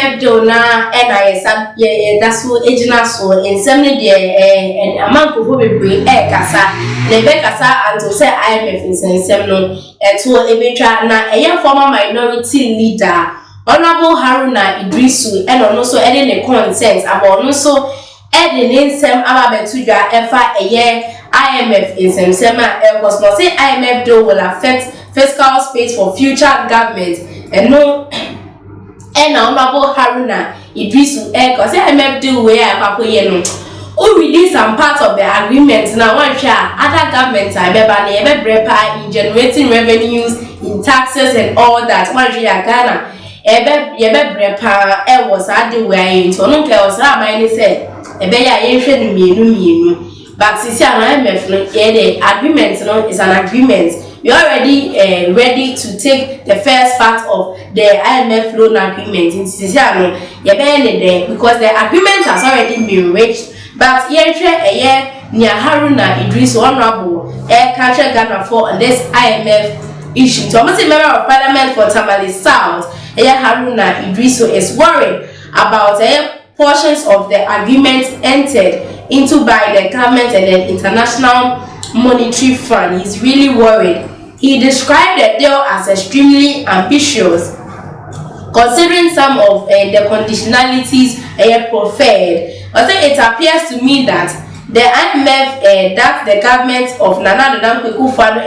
IMF donor and I said, yeah, that's what agent so in some and a month before we bring Kasa, the Kasa and to say IMF in Semno, and to a na a young former minority leader, Honorable Haruna Idrisu, and also adding a consent about also adding in some Ababetuja ever a year IMF in some sema was not say IMF though will affect fiscal space for future governments and no. And Honorable Haruna Idrisu because IMF do where Papa Yeno. Who release some parts of the agreement now one share other governments are in generating revenues in taxes and all that one share Ghana was Addo way so no care was my say but since IMF the agreement is an agreement. We are already ready to take the first part of the IMF loan agreement in Siciliano. Because the agreement has already been reached. But here a year near Haruna Idrisu Honorable Country Ghana for this IMF issue. So almost a member of Parliament for Tamale South, Haruna Idrisu is worried about portions of the agreement entered into by the government and the International Monetary Fund. He's really worried. He described the deal as extremely ambitious, considering some of the conditionalities preferred. Also, it appears to me that the IMF that the government of Nana Addo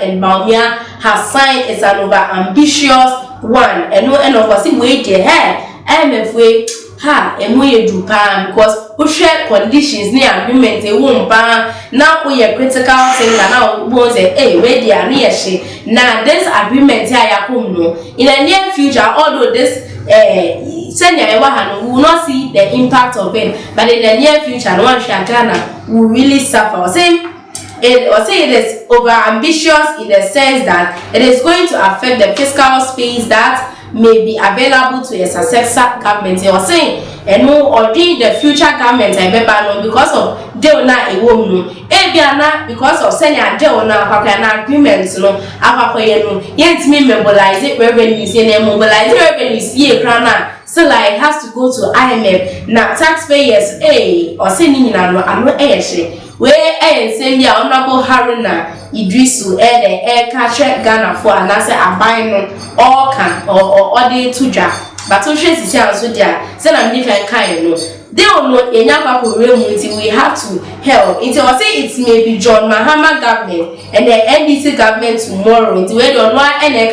and Bawumia have signed is an over-ambitious one. And no end of us wait there. IMF way. Ha, and we do pan because we share conditions near agreement they won't ban. Now we are critical thing and now we say, hey, where they are near she. Now this agreement here no. In the near future, although this senior will not see the impact of it, but in the near future, one Ghana will really suffer. It is over ambitious in the sense that it is going to affect the fiscal space that may be available to a successor government. They were saying, and no, or the future government, I remember, because of Deona a woman, because of sending a Deona agreements, no, yet me mobilize it revenues, and mobilize revenues, so like it has to go to IMF. Now, taxpayers, or sending in a where same year Honorable Haruna Idrisu the Country Ghana for and I say a buying all can or day to job. But to share this answer there, send a different kind no. They don't know enough we have to help. It was say it may be John Mahama government and the NDC government tomorrow. It's where don't know any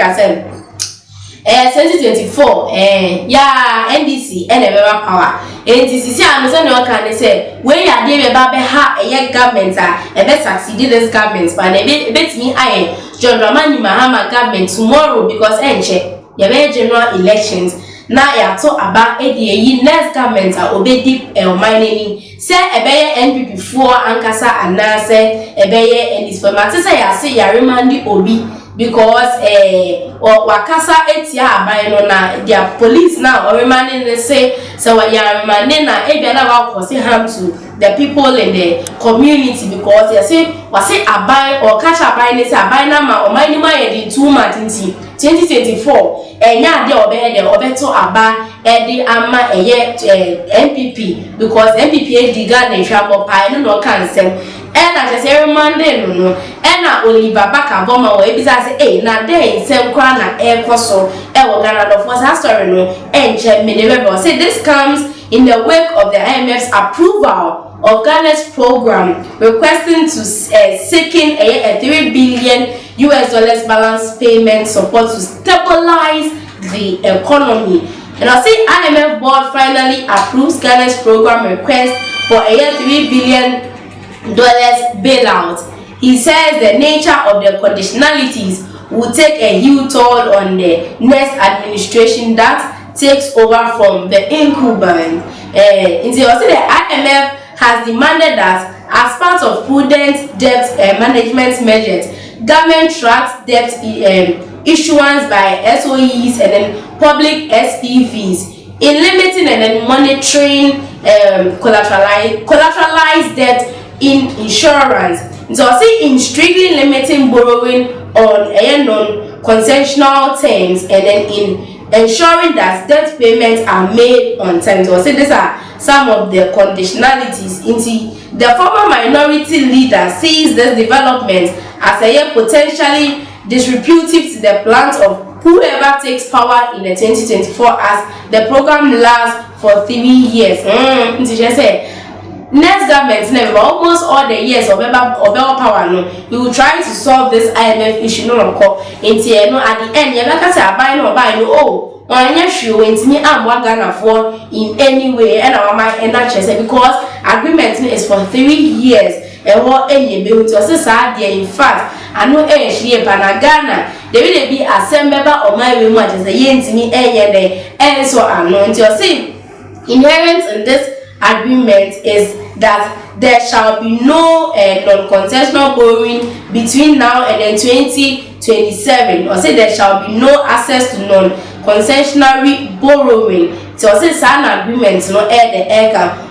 2024 NDC and a power. And this is I'm can say when you are there about a government and succeeded this government but a bit me I John Dramani Mahama government tomorrow because you general elections. Now you talk about a next government obey deep mining. Say a bear NPP before Ankasa and Nase a bear and this for my sister. I say you remind the Obi. Because or wakasa etia abayno na their police now or remaining they say so we are remaining na ebia na wa cause harm to the people in the community because they say was say abay or catch abay ne say abay na ma o mani ma ye di 2 months nti 2024 enya de obe obeto aba e ama MPP because MPP di Ghana nhwabo pa no kan sem and I say every Monday no and na Oliver Baka Boma or ebisa say eh na dey sem kwa na e koso e wo Ghana no for that story no enche me never say this comes in the wake of the IMF's approval of Ghana's program requesting to seeking a $3 billion balance payment support to stabilize the economy. And I say IMF board finally approves Ghana's program request for a $3 billion bailout. He says the nature of the conditionalities will take a huge toll on the next administration that takes over from the incumbent. The IMF has demanded that as part of prudent debt management measures, government tracks debt issuance by SOEs and then public SPVs in limiting and then monitoring collateralized debt in insurance. So see in strictly limiting borrowing on non-concessional terms and then in ensuring that debt payments are made on time. So say these are some of the conditionalities. The former minority leader sees this development as a potentially disruptive to the plans of whoever takes power in the 2024 as the program lasts for 3 years. Next government never almost all the years of power no, we will try to solve this IMF issue no at the end you make say buy no oh onye show ntimi amwa Ghana for in any way and our mind and that because agreement is for 3 years and what any be to say in fact I know she na Ghana they will be assemble of my way much as a yentimi and so I know until see inherent in this agreement is that there shall be no non-concessional borrowing between now and then 2027, or say there shall be no access to non-concessionary borrowing. So say an agreement no air the air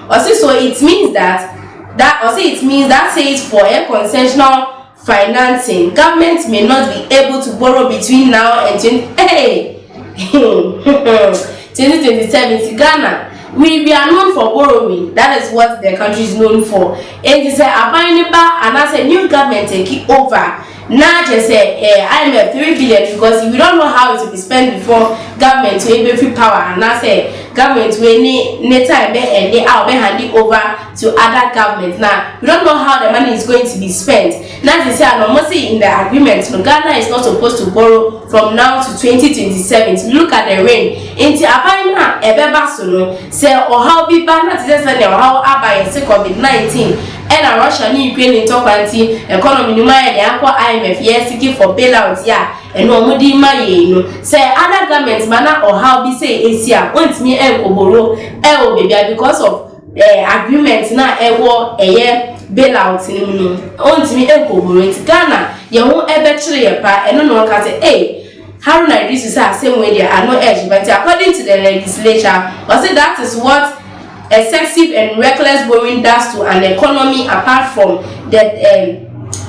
or say so it means that says for a concessional financing government may not be able to borrow between now and 2027 to Ghana. We are known for borrowing. That is what the country is known for. And they say, and I say new government take it over. Now just say, I'm a 3 billion because we don't know how it will be spent before government to able free power. And I say government will need time and they are hand it over to other governments. Now we don't know how the money is going to be spent. Now they say, normally in the agreement, no, Ghana is not supposed to borrow from now to 2027. Look at the rain. Into Abina, Ebebasono, say, or how be banned at this or how Abba is COVID-19. And Russia and Ukraine in top anti economy no my the IMF yes seeking for bailouts and no mudi my say other governments manner or how be say Asia want me borrow baby because of agreement na war a year bailout no want me borrow in Ghana you won't ever chere pa and no one can say hey Haruna Idrisu say same way there are no edge but according to the legislature or say that is what excessive and reckless borrowing does to an economy apart from the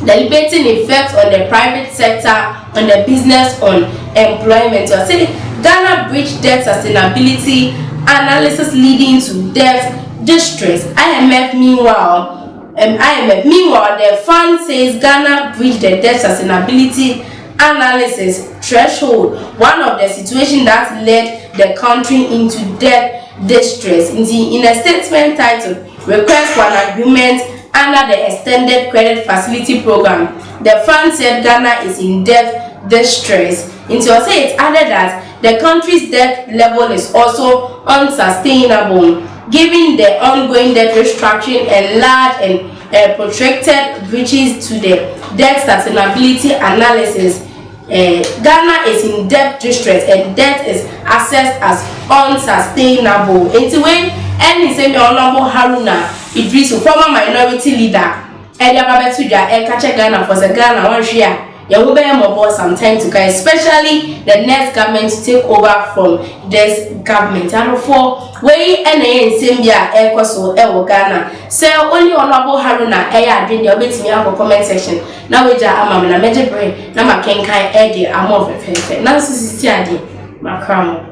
debilitating effects on the private sector, on the business, on employment. So say Ghana breach debt sustainability analysis leading to debt distress. IMF meanwhile, the fund says Ghana breached the debt sustainability analysis threshold, one of the situations that led the country into debt distress. In a statement titled Request for an Agreement under the Extended Credit Facility Program, the fund said Ghana is in debt distress. Until say it added that the country's debt level is also unsustainable, given the ongoing debt restructuring and large and protracted breaches to the debt sustainability analysis. Ghana is in debt distress and debt is assessed as unsustainable. Into when any same honorable Haruna Idrisu, former minority leader, and the Babetuja and catch Ghana for the Ghana 1 year. You will be more some time to go, especially the next government to take over from this government. And for way and same year, so Ghana. So only honorable Haruna, doing the bit me have a comment section. Now we just am a major brain. Now I can kind of I'm of a now this is my crown.